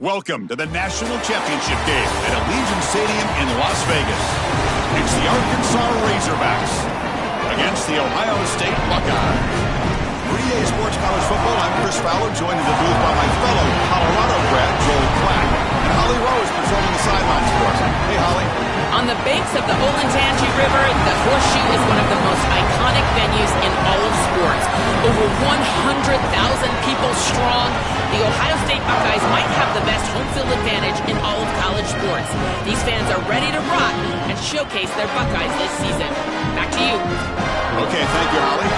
Welcome to the National Championship game at Allegiant Stadium in Las Vegas. It's the Arkansas Razorbacks against the Ohio State Buckeyes. For EA Sports College Football, I'm Chris Fowler, joined in the booth by my fellow Colorado grad, Joel Clack, and Holly Rose patrolling the sidelines for us. Hey, Holly. On the banks of the Olentangy River, the Horseshoe is one of the most iconic venues in all of sports. Over 100,000 people strong, the Ohio State Buckeyes might have the best home field advantage in all of college sports. These fans are ready to rock and showcase their Buckeyes this season. Back to you. Okay, thank you, Holly.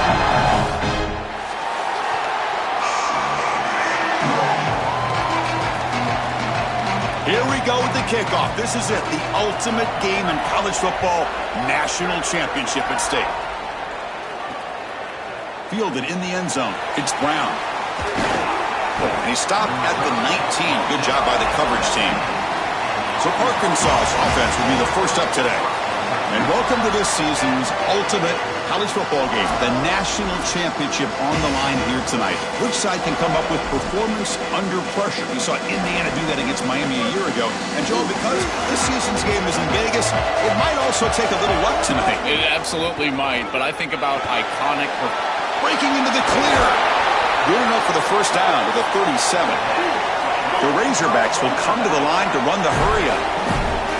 Here we go with the kickoff. This is it, the ultimate game in college football, national championship at stake. Fielded in the end zone, it's Brown. And he stopped at the 19. Good job by the coverage team. So Arkansas's offense will be the first up today. And welcome to this season's ultimate college football game, the national championship on the line here tonight. Which side can come up with performance under pressure? We saw Indiana do that against Miami a year ago. And Joel, because this season's game is in Vegas, it might also take a little luck tonight. It absolutely might, but I think about iconic. Breaking into the clear. Good enough for the first down with a 37. The Razorbacks will come to the line to run the hurry-up.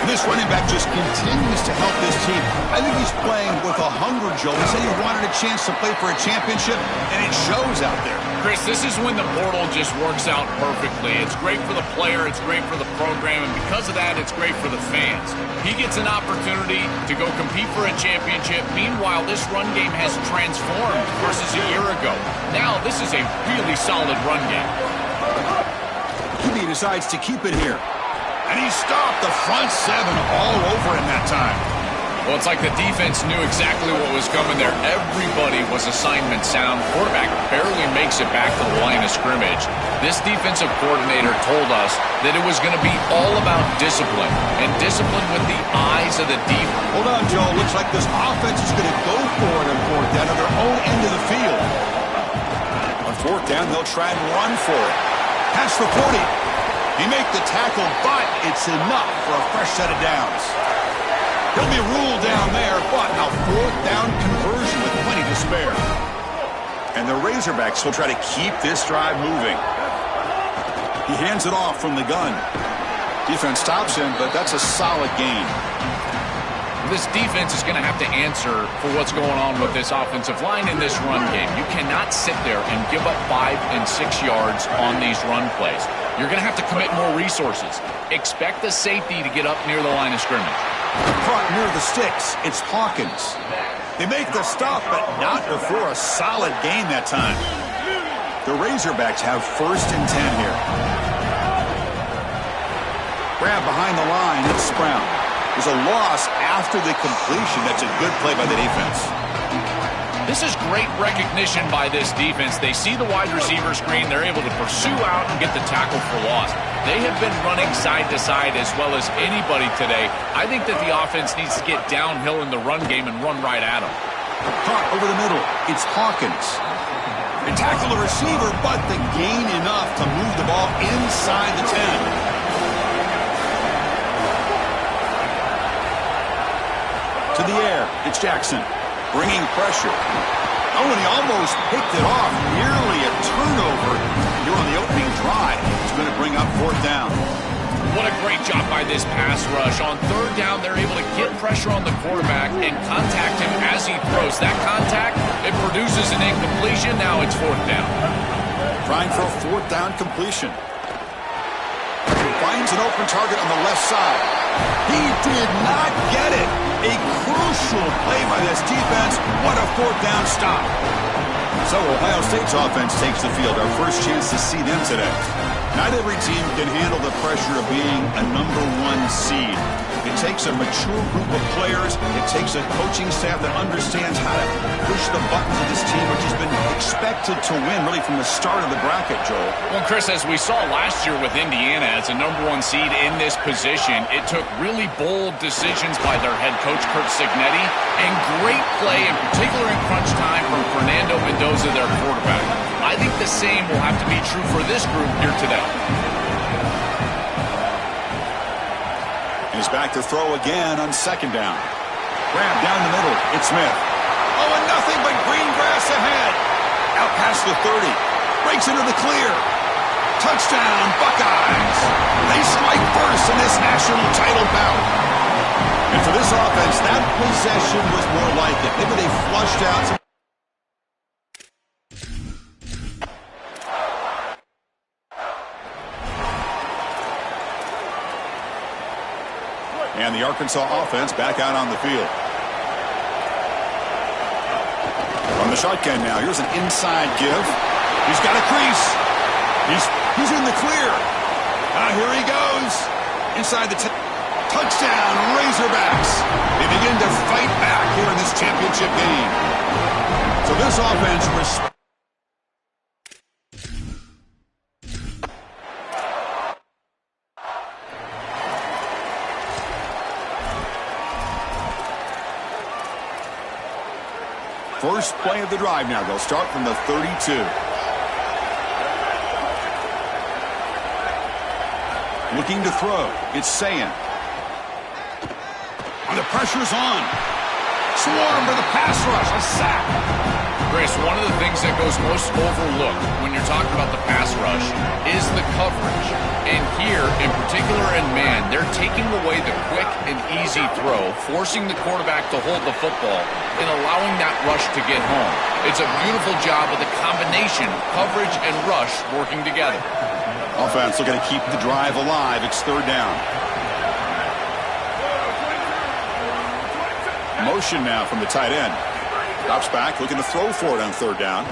And this running back just continues to help this team. I think he's playing with a hunger, Joe. He said he wanted a chance to play for a championship, and it shows out there. Chris, this is when the portal just works out perfectly. It's great for the player, it's great for the program, and because of that, it's great for the fans. He gets an opportunity to go compete for a championship. Meanwhile, this run game has transformed versus a year ago. Now, this is a really solid run game. He decides to keep it here. And he stopped the front seven all over him that time. Well, it's like the defense knew exactly what was coming there. Everybody was assignment sound. Quarterback barely makes it back to the line of scrimmage. This defensive coordinator told us that it was going to be all about discipline, and discipline with the eyes of the defense. Hold on, Joe. Looks like this offense is going to go for it on fourth down at their own end of the field. On fourth down, they'll try and run for it. Past the 40. He made the tackle, but it's enough for a fresh set of downs. He'll be ruled down there, but a fourth down conversion with plenty to spare. And the Razorbacks will try to keep this drive moving. He hands it off from the gun. Defense stops him, but that's a solid gain. This defense is going to have to answer for what's going on with this offensive line in this run game. You cannot sit there and give up 5 and 6 yards on these run plays. You're going to have to commit more resources. Expect the safety to get up near the line of scrimmage. Caught near the sticks. It's Hawkins. They make the stop, but not before a solid gain that time. The Razorbacks have first and 10 here. Grab behind the line. It's Brown. There's a loss after the completion. That's a good play by the defense. This is great recognition by this defense. They see the wide receiver screen. They're able to pursue out and get the tackle for loss. They have been running side to side as well as anybody today. I think that the offense needs to get downhill in the run game and run right at them. Caught over the middle. It's Hawkins. They tackle the receiver, but the gain enough to move the ball inside the 10. To the air, it's Jackson, bringing pressure. Oh, and he almost picked it off. Nearly a turnover here on the opening drive. It's going to bring up fourth down. What a great job by this pass rush. On third down, they're able to get pressure on the quarterback and contact him as he throws. That contact, it produces an incompletion. Now it's fourth down. Trying for a fourth down completion. Finds an open target on the left side. He did not get it. A crucial play by this defense. What a fourth down stop. So Ohio State's offense takes the field. Our first chance to see them today. Not every team can handle the pressure of being a #1 seed. It takes a mature group of players. It takes a coaching staff that understands how to push the buttons of this team, which has been expected to win really from the start of the bracket, Joel. Well, Chris, as we saw last year with Indiana as a #1 seed in this position, it took really bold decisions by their head coach, Curt Cignetti, and great play, in particular in crunch time, from Fernando Mendoza, their quarterback. I think the same will have to be true for this group here today. He's back to throw again on second down. Grab down the middle. It's Smith. Oh, and nothing but green grass ahead. Out past the 30. Breaks into the clear. Touchdown, Buckeyes. They strike first in this national title bout. And for this offense, that possession was more like it. Maybe they flushed out some. And the Arkansas offense back out on the field. From the shotgun now, here's an inside give. He's got a crease. He's in the clear. Here he goes. Inside the touchdown, Razorbacks. They begin to fight back here in this championship game. So this offense first play of the drive now. They'll start from the 32. Looking to throw. It's Sayan. And the pressure's on. Swarm for the pass rush. A sack. Chris, one of the things that goes most overlooked when you're talking about the pass rush is the coverage. And here, in particular in man, they're taking away the quick and easy throw, forcing the quarterback to hold the football and allowing that rush to get home. It's a beautiful job of the combination, coverage and rush working together. Offense looking to keep the drive alive. It's third down. Motion now from the tight end. Drops back, looking to throw for it on third down.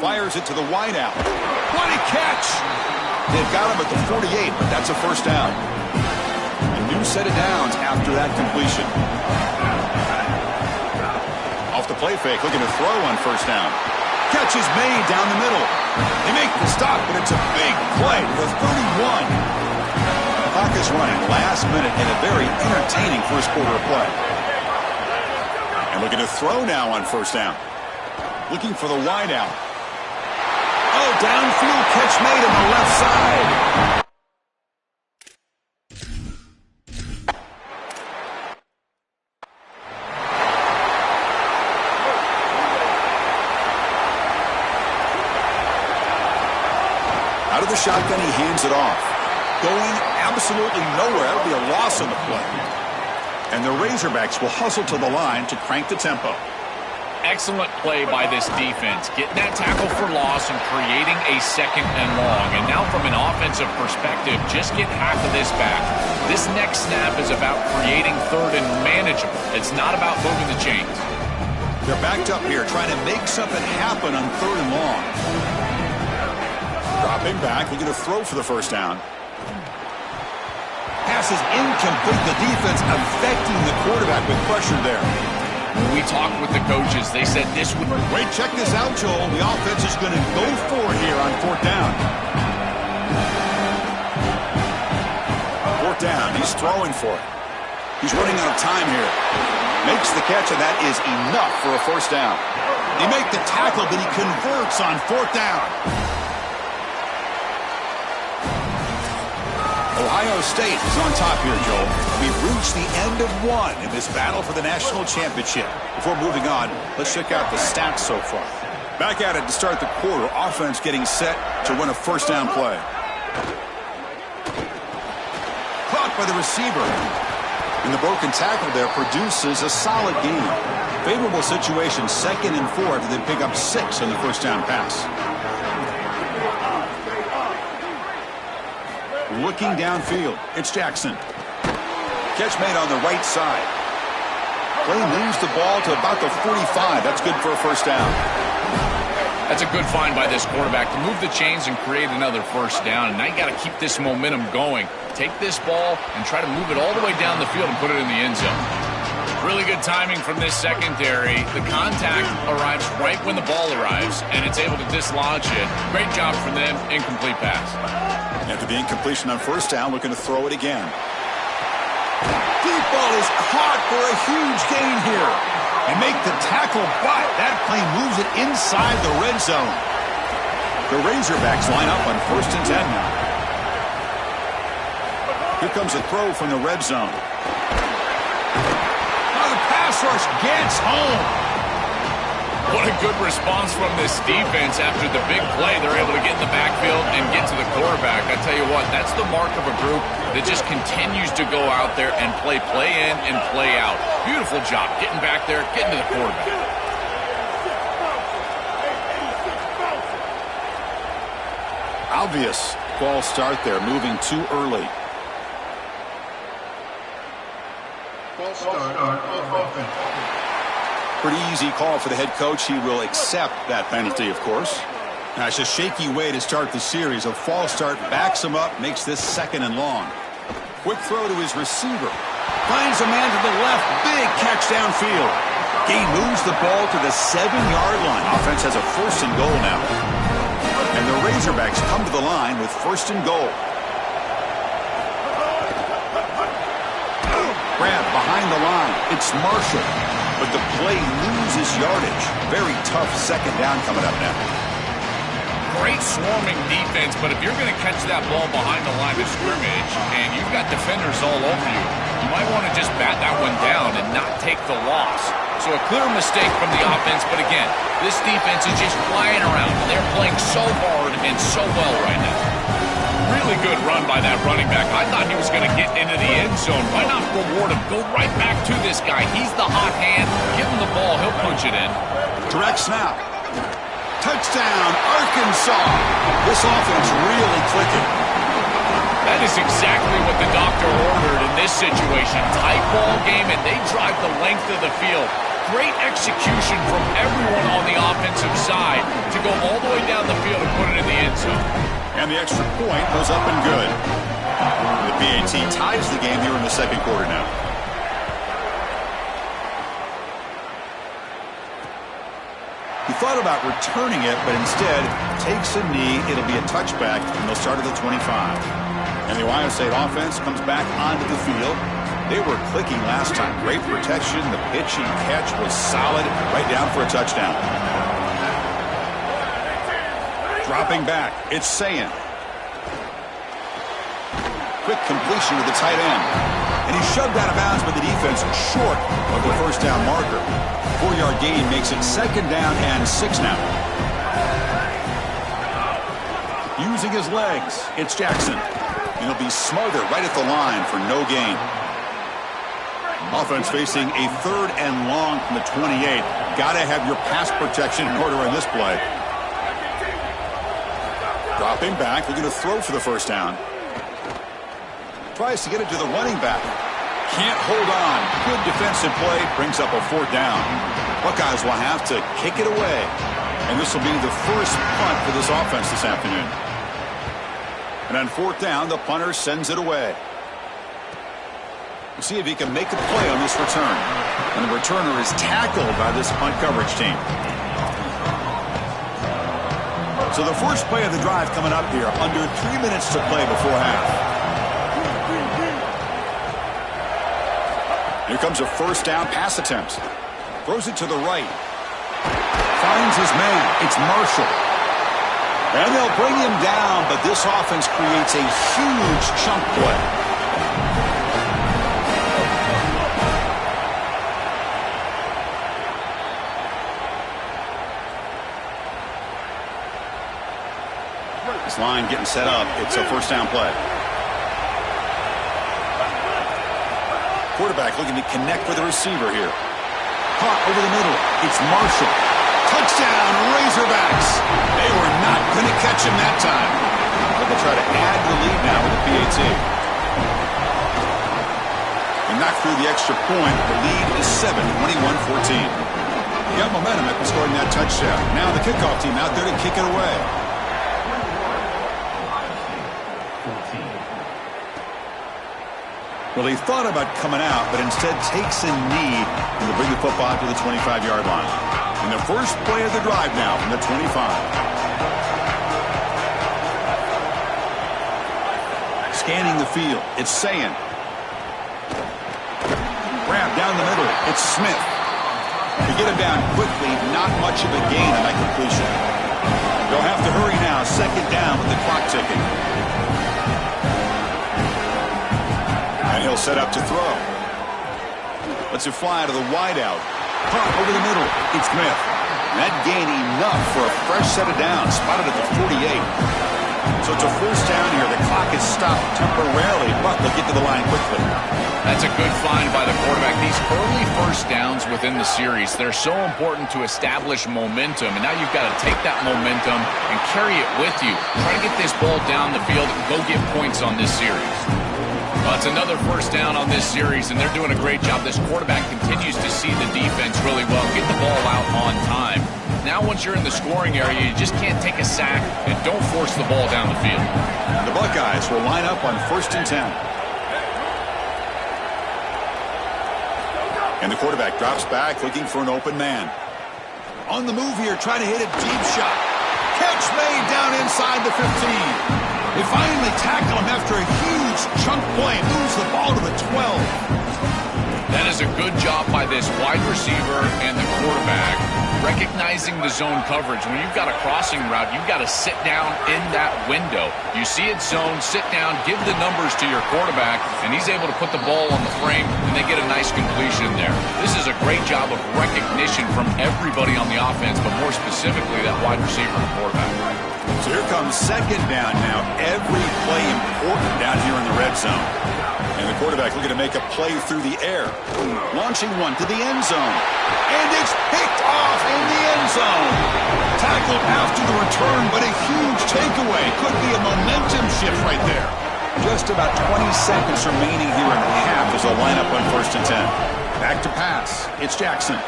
Fires it to the wideout. What a catch! They've got him at the 48, but that's a first down. A new set of downs after that completion. Off the play fake, looking to throw on first down. Catch is made down the middle. They make the stop, but it's a big play to the 31. The clock is running last minute in a very entertaining first quarter of play. And looking to throw now on first down. Looking for the wideout. Oh, downfield catch made on the left side. Out of the shotgun, he hands it off. Going absolutely nowhere. That'll be a loss on the play. And the Razorbacks will hustle to the line to crank the tempo. Excellent play by this defense, getting that tackle for loss and creating a second and long. And now from an offensive perspective, just get half of this back. This next snap is about creating third and manageable. It's not about moving the chains. They're backed up here, trying to make something happen on third and long. Dropping back, looking to throw for the first down. Pass is incomplete. The defense affecting the quarterback with pressure there. When we talked with the coaches, they said this would... Wait, check this out, Joel. The offense is going to go for it here on fourth down. Fourth down. He's throwing for it. He's running out of time here. Makes the catch, and that is enough for a first down. They make the tackle, but he converts on fourth down. Ohio State is on top here, Joel. We've reached the end of one in this battle for the national championship. Before moving on, let's check out the stats so far. Back at it to start the quarter. Offense getting set to run a first down play. Caught by the receiver. And the broken tackle there produces a solid game. Favorable situation, 2nd and 4 after they pick up 6 on the first down pass. Looking downfield, it's Jackson. Catch made on the right side. Play moves the ball to about the 45. That's good for a first down. That's a good find by this quarterback to move the chains and create another first down. And now you got to keep this momentum going. Take this ball and try to move it all the way down the field and put it in the end zone. Really good timing from this secondary. The contact arrives right when the ball arrives, and it's able to dislodge it. Great job from them. Incomplete pass. After the incompletion on first down, looking to throw it again. Deep ball is caught for a huge gain here. And make the tackle, but that play moves it inside the red zone. The Razorbacks line up on 1st and 10 now. Here comes a throw from the red zone. pass rush gets home. What a good response from this defense after the big play. They're able to get in the backfield and get to the quarterback. I tell you what, that's the mark of a group that just continues to go out there and play in and play out. Beautiful job getting back there, getting to the quarterback. Obvious false start there, moving too early. False start on offense. Pretty easy call for the head coach. He will accept that penalty, of course. Now, it's a shaky way to start the series. A false start backs him up, makes this 2nd and long. Quick throw to his receiver. Finds a man to the left. Big catch downfield. He moves the ball to the 7-yard line. Offense has a 1st and goal now. And the Razorbacks come to the line with 1st and goal. Grab behind the line. It's Marshall. But the play loses yardage. Very tough 2nd down coming up now. Great swarming defense, but if you're going to catch that ball behind the line of scrimmage and you've got defenders all over you, you might want to just bat that one down and not take the loss. So a clear mistake from the offense, but again, this defense is just flying around. They're playing so hard and so well right now. Really good run by that running back. I thought he was going to get into the end zone. Why not reward him? Go right back to this guy. He's the hot hand. Give him the ball. He'll punch it in. Direct snap. Touchdown, Arkansas. This offense really clicking. That is exactly what the doctor ordered in this situation. Tight ball game, and they drive the length of the field. Great execution from everyone on the offensive side to go all the way down the field and put it in the end zone. And the extra point goes up and good. The PAT ties the game here in the 2nd quarter now. He thought about returning it, but instead takes a knee. It'll be a touchback, and they'll start at the 25. And the Ohio State offense comes back onto the field. They were clicking last time. Great protection. The pitch and catch was solid. Right down for a touchdown. Dropping back, it's Sayin. Quick completion to the tight end. And he's shoved out of bounds, but the defense short of the 1st down marker. 4-yard gain makes it 2nd down and 6 now. Using his legs, it's Jackson. And he'll be smothered right at the line for no gain. Offense facing a 3rd and long from the 28. Got to have your pass protection in order in this play. Dropping back, looking to throw for the 1st down. Tries to get it to the running back. Can't hold on. Good defensive play, brings up a 4th down. Buckeyes will have to kick it away. And this will be the first punt for this offense this afternoon. And on 4th down, the punter sends it away. We'll see if he can make a play on this return. And the returner is tackled by this punt coverage team. So the first play of the drive coming up here, under 3 minutes to play before half. Here comes a 1st down pass attempt. Throws it to the right. Finds his man. It's Marshall. And they'll bring him down, but this offense creates a huge chunk play. This line getting set up. It's a 1st down play. Quarterback looking to connect with the receiver here. Caught over the middle. It's Marshall. Touchdown, Razorbacks. They were not going to catch him that time. But they'll try to add the lead now with the PAT. And knocked through the extra point. The lead is 7, 21-14. He got momentum after scoring that touchdown. Now the kickoff team out there to kick it away. Well, he thought about coming out, but instead takes a knee and to bring the football to the 25-yard line. And the first play of the drive now from the 25. Scanning the field, it's Sayin. Grab down the middle, it's Smith. To get him down quickly, not much of a gain on that completion. They'll have to hurry now, 2nd down with the clock ticking. And he'll set up to throw. Lets it fly to the wideout. Caught over the middle. It's Smith. That gain enough for a fresh set of downs. Spotted at the 48. So it's a first down here. The clock is stopped temporarily, but they'll get to the line quickly. That's a good find by the quarterback. These early first downs within the series, they're so important to establish momentum. And now you've got to take that momentum and carry it with you. Try to get this ball down the field and go get points on this series. Well, it's another first down on this series, and they're doing a great job. This quarterback continues to see the defense really well, get the ball out on time. Now once you're in the scoring area, you just can't take a sack and don't force the ball down the field. The Buckeyes will line up on 1st and 10. And the quarterback drops back looking for an open man. On the move here, trying to hit a deep shot. Catch made down inside the 15. They finally tackle him after a huge chunk play and moves the ball to the 12. That is a good job by this wide receiver and the quarterback, recognizing the zone coverage. When you've got a crossing route, you've got to sit down in that window. You see it zone, sit down, give the numbers to your quarterback, and he's able to put the ball on the frame, and they get a nice completion there. This is a great job of recognition from everybody on the offense, but more specifically that wide receiver and quarterback. So here comes 2nd down now. Every play important down here in the red zone. And the quarterback looking to make a play through the air. Launching one to the end zone. And it's picked off in the end zone. Tackled after the return, but a huge takeaway. Could be a momentum shift right there. Just about 20 seconds remaining here in the half as they'll line up on 1st and 10. Back to pass. It's Jackson.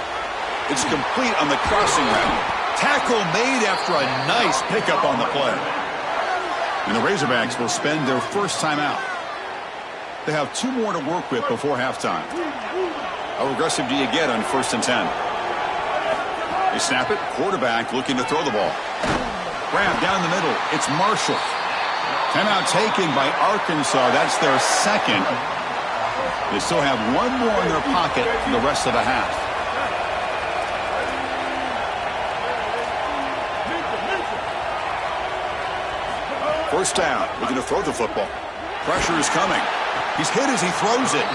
It's complete on the crossing route. Tackle made after a nice pickup on the play. And the Razorbacks will spend their first time out. They have 2 more to work with before halftime. How aggressive do you get on 1st and 10? They snap it. Quarterback looking to throw the ball. Grab down the middle. It's Marshall. Timeout taken by Arkansas. That's their second. They still have 1 more in their pocket for the rest of the half. First down, looking to throw the football. Pressure is coming. He's hit as he throws it.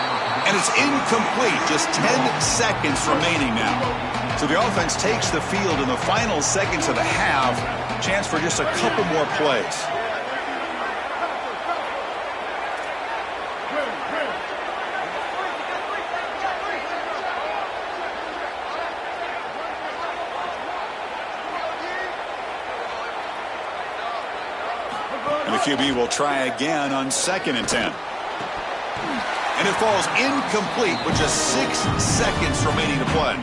And it's incomplete. Just 10 seconds remaining now. So the offense takes the field in the final seconds of the half. Chance for just a couple more plays. QB will try again on 2nd and 10. And it falls incomplete with just 6 seconds remaining to play.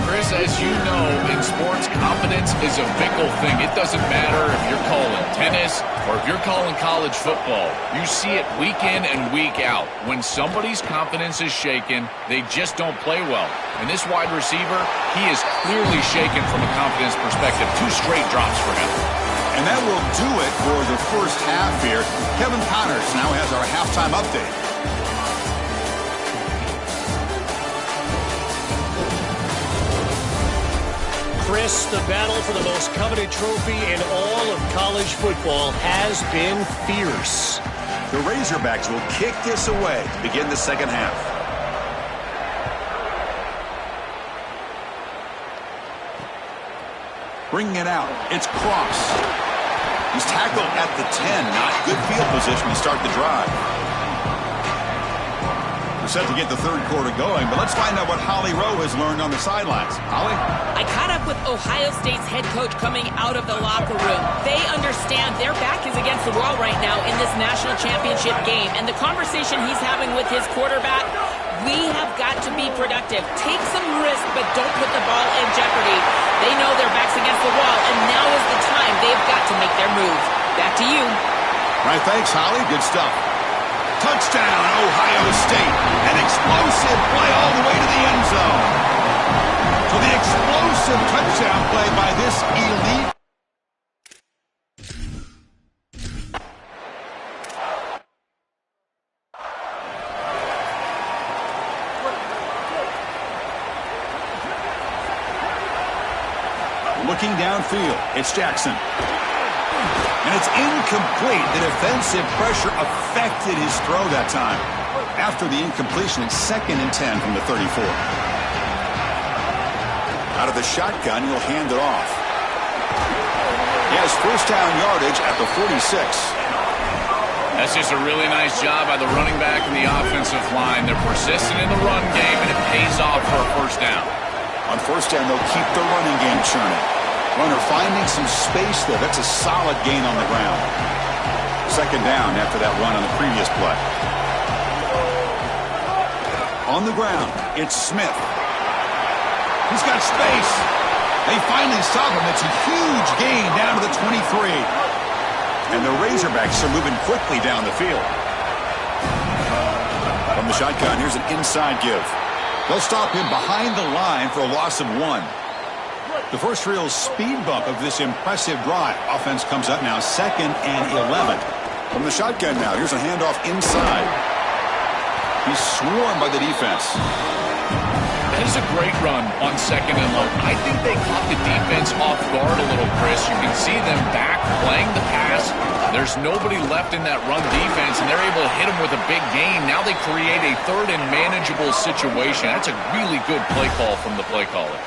Chris, as you know, in sports, confidence is a fickle thing. It doesn't matter if you're calling tennis or if you're calling college football. You see it week in and week out. When somebody's confidence is shaken, they just don't play well. And this wide receiver, he is clearly shaken from a confidence perspective. 2 straight drops for him. And that will do it for the first half here. Kevin Connors now has our halftime update. Chris, the battle for the most coveted trophy in all of college football has been fierce. The Razorbacks will kick this away to begin the second half. Bringing it out. It's Cross. He's tackled at the 10. Not good field position to start the drive. We're set to get the third quarter going, but let's find out what Holly Rowe has learned on the sidelines. Holly? I caught up with Ohio State's head coach coming out of the locker room. They understand their back is against the wall right now in this national championship game. And the conversation he's having with his quarterback, we have got to be productive. Take some risk, but don't put the ball in jeopardy. They know their back's against the wall, and now is the time they've got to make their move. Back to you. All right, thanks, Holly. Good stuff. Touchdown, Ohio State. An explosive play all the way to the end zone. So the explosive touchdown play by this elite. Looking downfield, it's Jackson. And it's incomplete. The defensive pressure affected his throw that time. After the incompletion, it's 2nd and 10 from the 34. Out of the shotgun, he'll hand it off. He has first down yardage at the 46. That's just a really nice job by the running back and the offensive line. They're persistent in the run game, and it pays off for a first down. On first down, they'll keep the running game churning. Runner finding some space there. That's a solid gain on the ground. 2nd down after that run on the previous play. On the ground, it's Smith. He's got space. They finally stop him. It's a huge gain down to the 23. And the Razorbacks are moving quickly down the field. From the shotgun, here's an inside give. They'll stop him behind the line for a loss of 1. The first real speed bump of this impressive drive. Offense comes up now 2nd and 11. From the shotgun now, here's a handoff inside. He's swarmed by the defense. That is a great run on 2nd and long. I think they caught the defense off guard a little, Chris. You can see them back playing the pass. There's nobody left in that run defense, and they're able to hit him with a big gain. Now they create a 3rd and manageable situation. That's a really good play call from the play caller.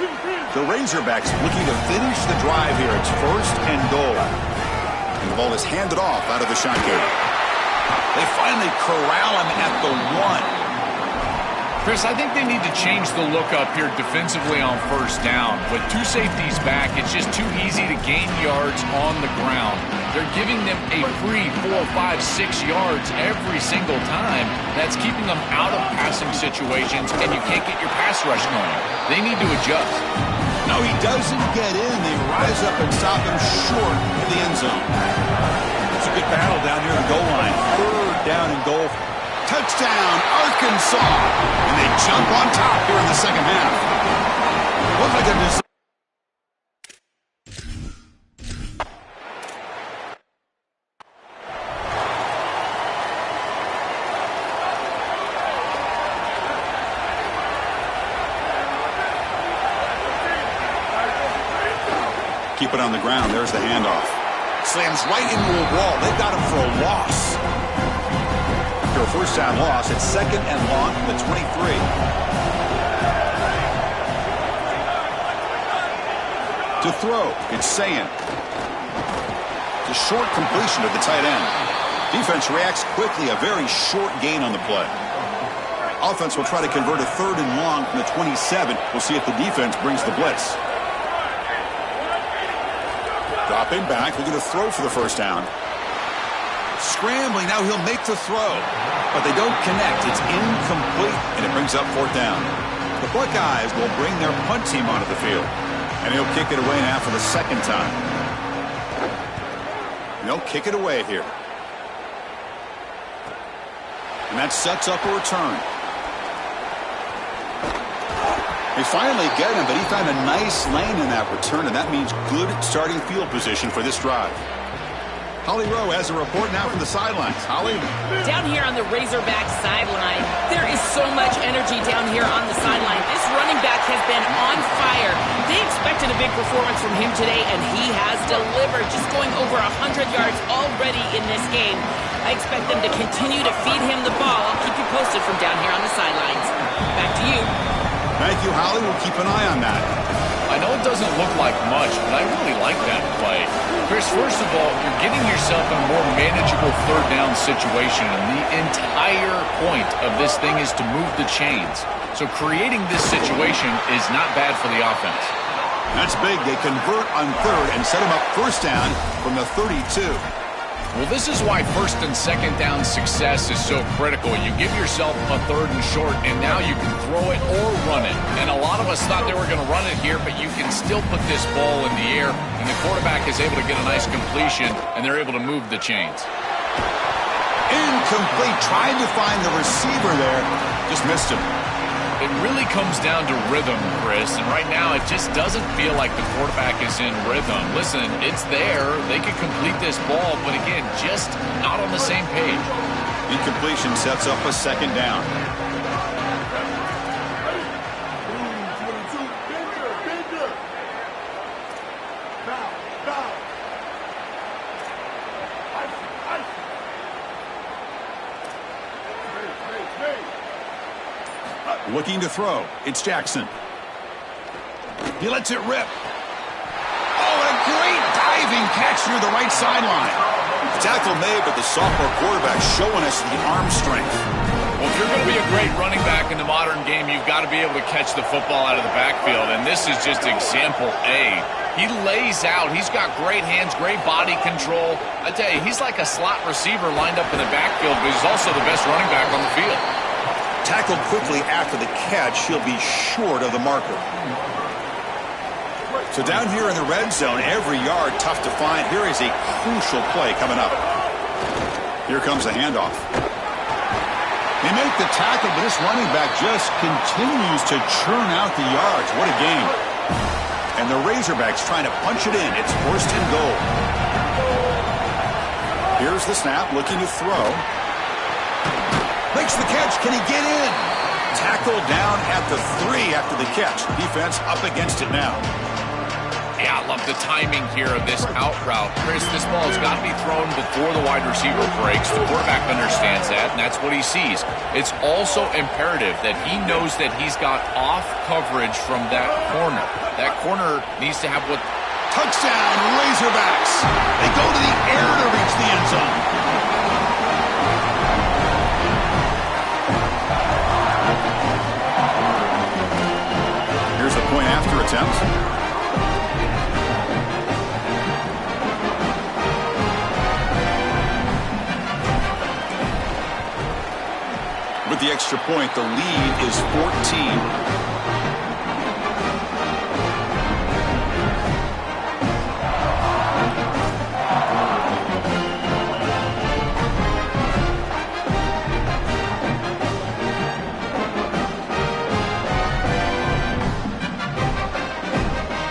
The Razorbacks looking to finish the drive here. It's 1st and goal. And the ball is handed off out of the shotgun. They finally corral him at the 1. Chris, I think they need to change the look up here defensively on first down. With 2 safeties back, it's just too easy to gain yards on the ground. They're giving them a free 4, 5, 6 yards every single time. That's keeping them out of passing situations, and you can't get your pass rush going. They need to adjust. No, he doesn't get in. They rise up and stop him short of the end zone. It's a good battle down near the goal line. 3rd down and goal. Touchdown, Arkansas. And they jump on top here in the second half. Looks like a keep it on the ground. There's the handoff. Slams right into a wall. They've got him for a loss. After a first down loss, it's 2nd and long from the 23. To throw, it's Sayin. It's a short completion to the tight end. Defense reacts quickly. A very short gain on the play. Offense will try to convert a 3rd and long from the 27. We'll see if the defense brings the blitz. Dropping back, looking to throw for the first down. Scrambling, now he'll make the throw. But they don't connect. It's incomplete, and it brings up 4th down. The Buckeyes will bring their punt team onto the field. And he'll kick it away now for the 2nd time. And they'll kick it away here. And that sets up a return. They finally get him, but he found a nice lane in that return, and that means good starting field position for this drive. Holly Rowe has a report now from the sidelines. Holly? Down here on the Razorback sideline, there is so much energy down here on the sideline. This running back has been on fire. They expected a big performance from him today, and he has delivered, just going over 100 yards already in this game. I expect them to continue to feed him the ball. I'll keep you posted from down here on the sidelines. Back to you. Thank you, Holly. We'll keep an eye on that. I know it doesn't look like much, but I really like that play. Chris, first of all, you're getting yourself in a more manageable 3rd down situation, and the entire point of this thing is to move the chains. So creating this situation is not bad for the offense. That's big. They convert on 3rd and set him up first down from the 32. Well, this is why 1st and 2nd down success is so critical. You give yourself a 3rd and short, and now you can throw it or run it. And a lot of us thought they were going to run it here, but you can still put this ball in the air, and the quarterback is able to get a nice completion, and they're able to move the chains. Incomplete. Trying to find the receiver there. Just missed him. It really comes down to rhythm, Chris, and right now it just doesn't feel like the quarterback is in rhythm. Listen, it's there. They could complete this ball, but again, just not on the same page. Incompletion sets up a 2nd down. Looking to throw. It's Jackson. He lets it rip. Oh, a great diving catch near the right sideline. Tackle made, but the sophomore quarterback showing us the arm strength. Well, if you're going to be a great running back in the modern game, you've got to be able to catch the football out of the backfield, and this is just example A. He lays out. He's got great hands, great body control. I tell you, he's like a slot receiver lined up in the backfield, but he's also the best running back on the field. Tackled quickly after the catch, he'll be short of the marker. So down here in the red zone, every yard tough to find. Here is a crucial play coming up. Here comes the handoff. They make the tackle, but this running back just continues to churn out the yards. What a game. And the Razorbacks trying to punch it in. It's first and goal. Here's the snap, looking to throw. Makes the catch. Can he get in? Tackle down at the 3 after the catch. Defense up against it now. Yeah, I love the timing here of this out route. Chris, this ball has got to be thrown before the wide receiver breaks. The quarterback understands that, and that's what he sees. It's also imperative that he knows that he's got off coverage from that corner. That corner needs to have what... Touchdown, Razorbacks. They go to the air to reach the end zone. Here's the point after attempt. With the extra point, the lead is 14.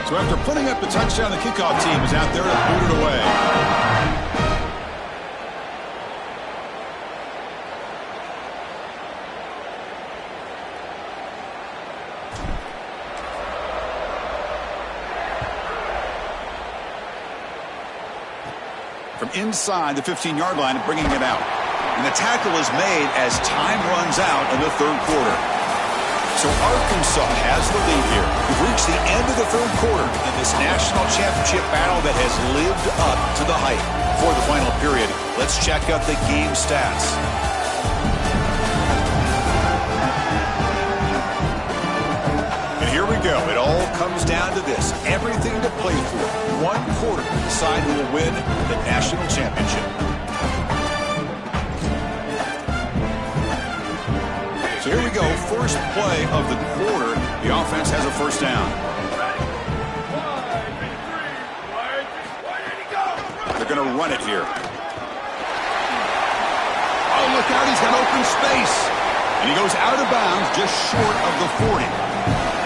So after putting up the touchdown, the kickoff team is out there to boot it away. From inside the 15-yard line and bringing it out. And the tackle is made as time runs out in the third quarter. So Arkansas has the lead here. We've reached the end of the third quarter in this national championship battle that has lived up to the hype. For the final period, let's check out the game stats. And here we go. It all comes down to this. Everything to play for. One quarter to decide who will win the national championship. So here we go. First play of the quarter. The offense has a first down. They're going to run it here. Oh, look out. He's got open space. And he goes out of bounds just short of the 40.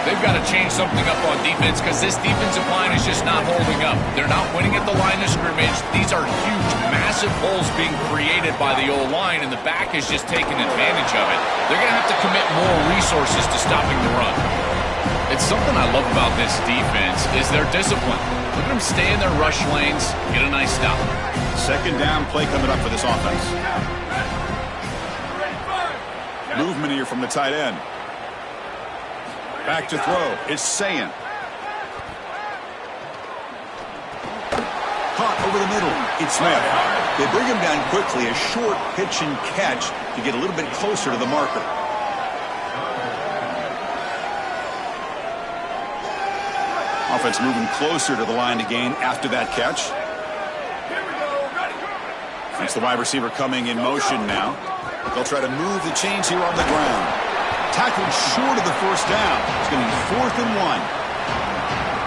They've got to change something up on defense because this defensive line is just not holding up. They're not winning at the line of scrimmage. These are huge, massive holes being created by the O-line, and the back is just taking advantage of it. They're going to have to commit more resources to stopping the run. It's something I love about this defense is their discipline. Look at them stay in their rush lanes, get a nice stop. Second down play coming up for this offense. Movement here from the tight end. Back to throw. It's Sayan. Caught over the middle. It's Smith. They bring him down quickly. A short pitch and catch to get a little bit closer to the marker. Offense moving closer to the line to gain after that catch. That's the wide receiver coming in motion now. They'll try to move the chains here on the ground. Tackled short of the first down. It's going to be 4th and 1.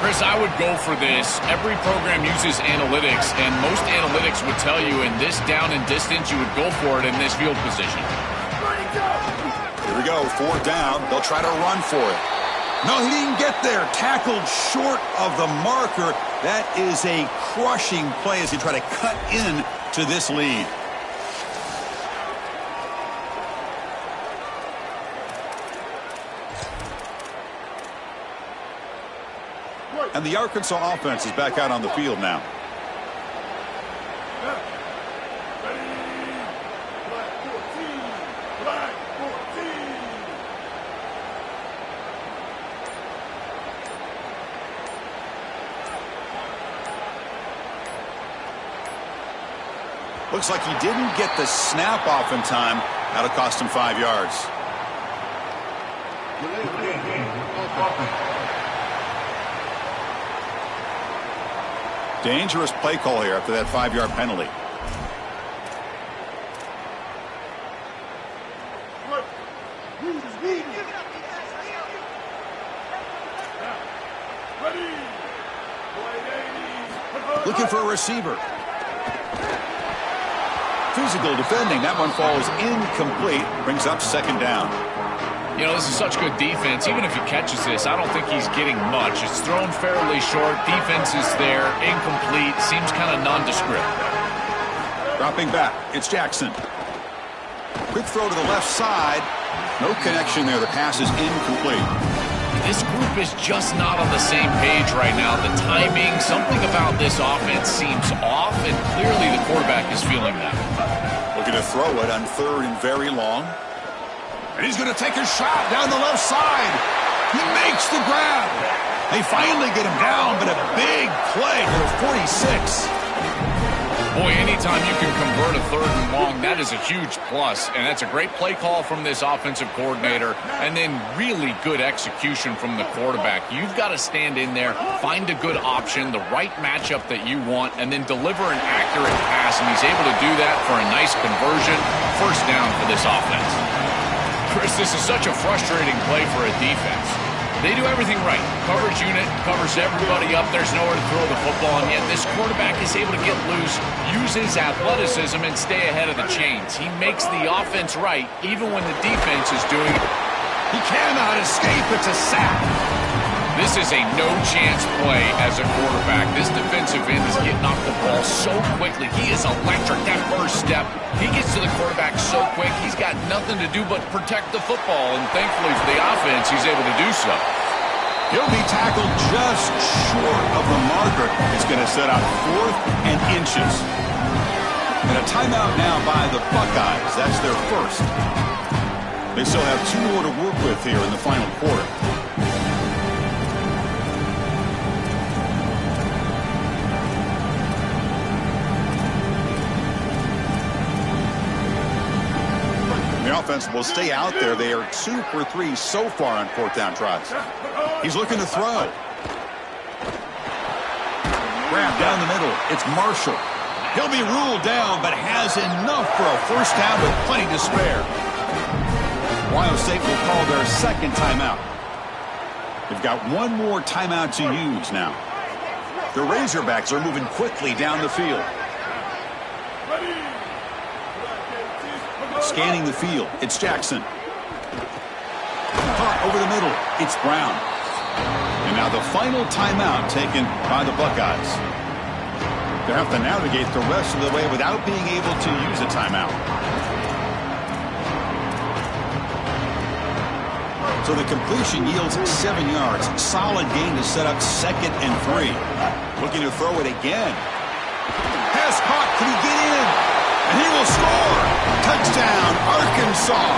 Chris, I would go for this. Every program uses analytics, and most analytics would tell you in this down and distance, you would go for it in this field position. Here we go, 4th down. They'll try to run for it. No, he didn't get there. Tackled short of the marker. That is a crushing play as he try to cut in to this lead. And the Arkansas offense is back out on the field now. Looks like he didn't get the snap off in time. That'll cost him 5 yards. Dangerous play call here after that 5-yard penalty. Looking for a receiver. Physical defending. That one falls incomplete. Brings up second down. You know, this is such good defense. Even if he catches this, I don't think he's getting much. It's thrown fairly short. Defense is there. Incomplete. Seems kind of nondescript. Dropping back. It's Jackson. Quick throw to the left side. No connection there. The pass is incomplete. This group is just not on the same page right now. The timing, something about this offense seems off, and clearly the quarterback is feeling that. Looking to throw it on 3rd and very long. And he's going to take a shot down the left side. He makes the grab. They finally get him down, but a big play to the 46. Boy, anytime you can convert a 3rd and long, that is a huge plus. And that's a great play call from this offensive coordinator. And then really good execution from the quarterback. You've got to stand in there, find a good option, the right matchup that you want, and then deliver an accurate pass. And he's able to do that for a nice conversion. First down for this offense. Chris, this is such a frustrating play for a defense. They do everything right. Coverage unit covers everybody up. There's nowhere to throw the football, and yet this quarterback is able to get loose, use his athleticism, and stay ahead of the chains. He makes the offense right, even when the defense is doing it. He cannot escape. It's a sack. This is a no-chance play as a quarterback. This defensive end is getting off the ball so quickly. He is electric. That first step, he gets to the quarterback so quick, he's got nothing to do but protect the football. And thankfully for the offense, he's able to do so. He'll be tackled just short of the marker. It's going to set out 4th and inches. And a timeout now by the Buckeyes. That's their first. They still have 2 more to work with here in the final quarter. The offense will stay out there. They are 2 for 3 so far on 4th down tries. He's looking to throw. Grab down the middle. It's Marshall. He'll be ruled down, but has enough for a first down with plenty to spare. Ohio State will call their second timeout. They've got 1 more timeout to use now. The Razorbacks are moving quickly down the field. Scanning the field. It's Jackson. Caught over the middle. It's Brown. And now the final timeout taken by the Buckeyes. They have to navigate the rest of the way without being able to use a timeout. So the completion yields 7 yards. Solid gain to set up 2nd and 3. Looking to throw it again. Pass caught. Can he get in? And he will score. Touchdown, Arkansas.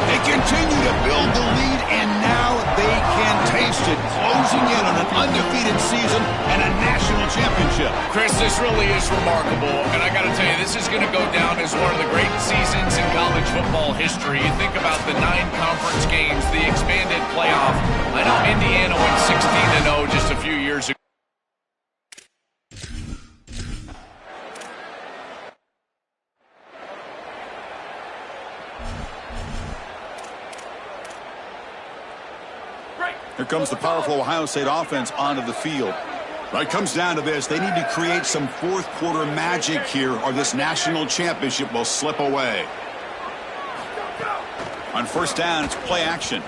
They continue to build the lead, and now they can taste it, closing in on an undefeated season and a national championship. Chris, this really is remarkable, and I got to tell you, this is going to go down as one of the great seasons in college football history. You think about the 9 conference games, the expanded playoff. I know Indiana went 16-0 just a few years ago. Here comes the powerful Ohio State offense onto the field. Well, it comes down to this. They need to create some 4th quarter magic here, or this national championship will slip away. On first down, it's play action.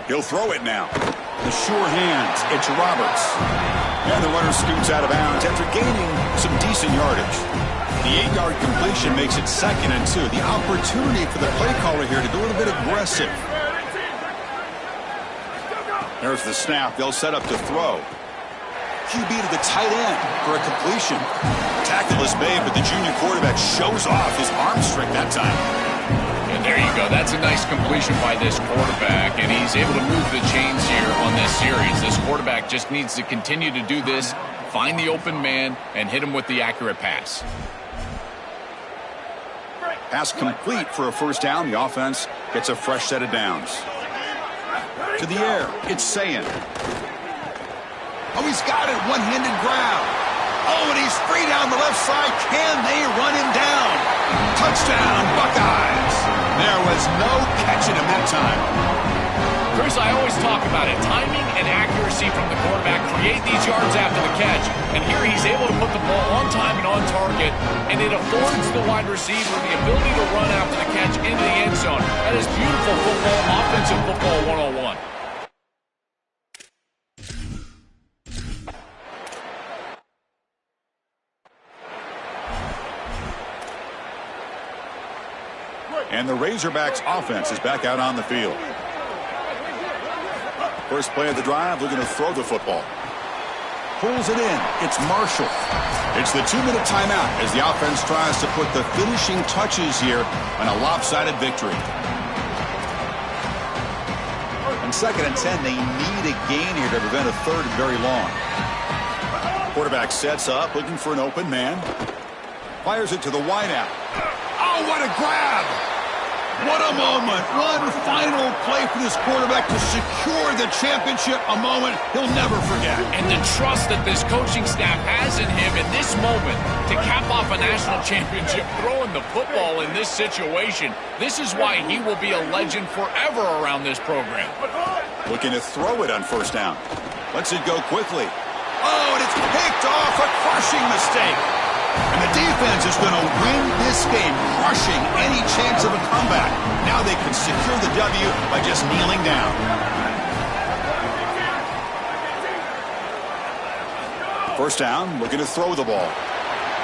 He'll throw it now. The sure hands. It's Roberts. And the runner scoots out of bounds after gaining some decent yardage. The 8-yard completion makes it 2nd and 2. The opportunity for the play caller here to go a little bit aggressive. There's the snap. They'll set up to throw. QB to the tight end for a completion. Tackle is made, but the junior quarterback shows off his arm strength that time. And there you go. That's a nice completion by this quarterback, and he's able to move the chains here on this series. This quarterback just needs to continue to do this. find the open man, and hit him with the accurate pass. Pass complete for a first down. The offense gets a fresh set of downs. To the air, it's Sayin. Oh, he's got it. One-handed grab. Oh, and he's free down the left side. Can they run him down? Touchdown, Buckeyes. There was no catching him that time. Chris, I always talk about it. Timing and accuracy from the quarterback create these yards after the catch. And here he's able to put the ball on time and on target, and it affords the wide receiver the ability to run after the catch into the end zone. That is beautiful football, offensive football 101. And the Razorbacks offense is back out on the field. First play of the drive, looking to throw the football. Pulls it in. It's Marshall. It's the 2-minute timeout as the offense tries to put the finishing touches here on a lopsided victory. On 2nd and 10, they need a gain here to prevent a third and very long. Quarterback sets up, looking for an open man. Fires it to the wideout. Oh, what a grab! What a moment. One final play for this quarterback to secure the championship, a moment he'll never forget. And the trust that this coaching staff has in him in this moment to cap off a national championship throwing the football in this situation. This is why he will be a legend forever around this program. Looking to throw it on first down. Lets it go quickly. Oh, and it's picked off, a crushing mistake. And the defense is going to win this game, crushing any chance of a comeback. Now they can secure the W by just kneeling down. First down, looking to throw the ball.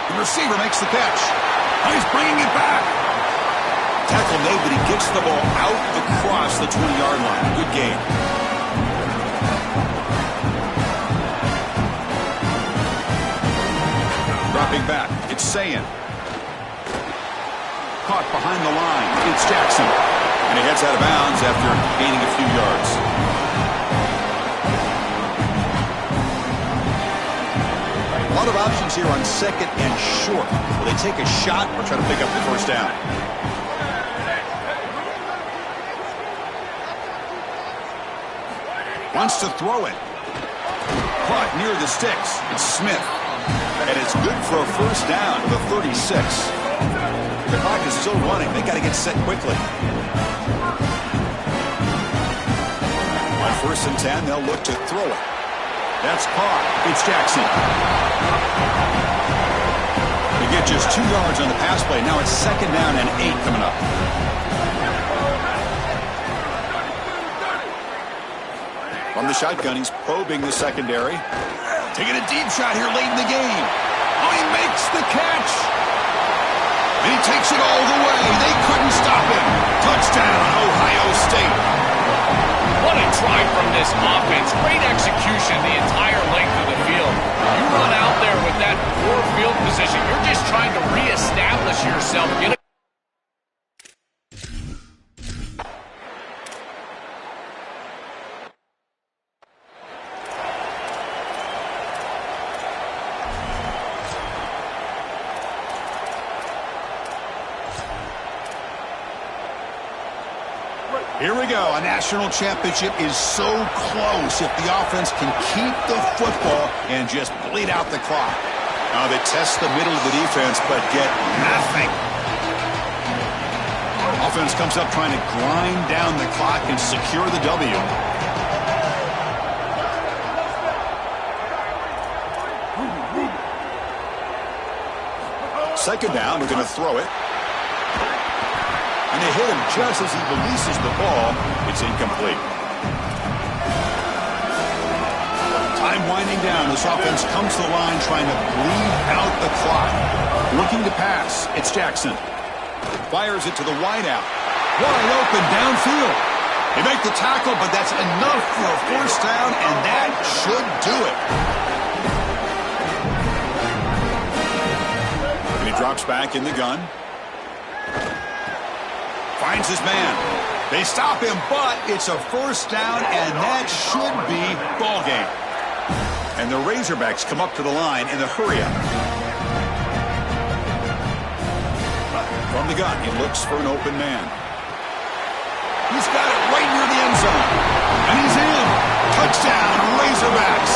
The receiver makes the catch. Oh, he's bringing it back. Tackle made, but he gets the ball out across the 20-yard line. Good game. Dropping back, it's Sayin. Caught behind the line, it's Jackson. And he heads out of bounds after gaining a few yards. A lot of options here on 2nd and short. Will they take a shot or try to pick up the first down? Wants to throw it. Caught near the sticks, it's Smith. And it's good for a first down to the 36. The clock is still running. They got to get set quickly. On 1st and 10, they'll look to throw it. That's caught. It's Jackson. They get just 2 yards on the pass play. Now it's 2nd down and 8 coming up. From the shotgun, he's probing the secondary. Taking a deep shot here late in the game. Oh, he makes the catch. And he takes it all the way. They couldn't stop him. Touchdown, Ohio State. What a try from this offense. Great execution the entire length of the field. You run out there with that poor field position. You're just trying to reestablish yourself. Get a Here we go. A national championship is so close if the offense can keep the football and just bleed out the clock. Now they test the middle of the defense but get nothing. Offense comes up trying to grind down the clock and secure the W. Second down, we're going to throw it. And they hit him just as he releases the ball. It's incomplete. Time winding down. This offense comes to the line trying to bleed out the clock. Looking to pass. It's Jackson. Fires it to the wideout. Wide open downfield. They make the tackle, but that's enough for a first down, and that should do it. And he drops back in the gun. Finds his man. They stop him, but it's a first down, and that should be ball game. And the Razorbacks come up to the line in the hurry-up. From the gun, he looks for an open man. He's got it right near the end zone. And he's in. Touchdown, Razorbacks.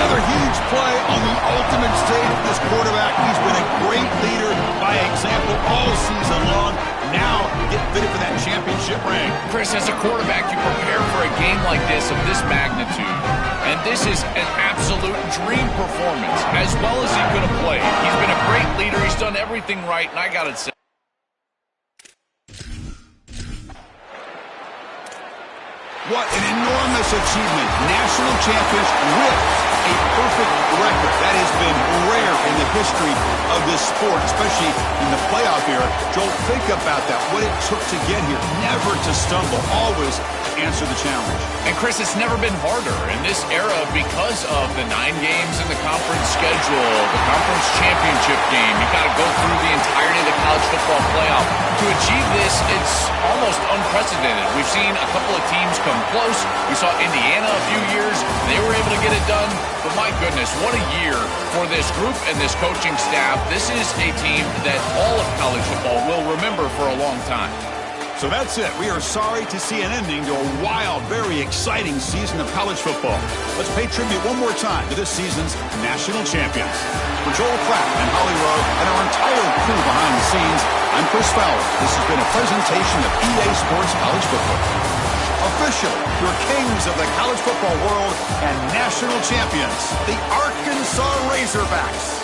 Another huge play on the ultimate stage of this quarterback. He's been a great leader by example all season long. Now get fitted for that championship ring. Chris, as a quarterback, you prepare for a game like this of this magnitude. And this is an absolute dream performance, as well as he could have played. He's been a great leader. He's done everything right, and I got to say. What an enormous achievement. National champions with a perfect record. That has been rare in the history of this sport, especially in the playoff era. Joel, think about that, what it took to get here. Never to stumble, always answer the challenge. And Chris, it's never been harder in this era because of the 9 games in the conference schedule, the conference championship game. You've got to go through the entirety of the college football playoff. To achieve this, it's almost unprecedented. We've seen a couple of teams come close. We saw Indiana a few years. They were able to get it done. But my goodness, what a year for this group and this coaching staff. This is a team that all of college football will remember for a long time. So that's it. We are sorry to see an ending to a wild, very exciting season of college football. Let's pay tribute one more time to this season's national champions. For Joel Klatt and Holly Rowe and our entire crew behind the scenes, I'm Chris Fowler. This has been a presentation of EA Sports College Football. Officially, your kings of the college football world and national champions, the Arkansas Razorbacks.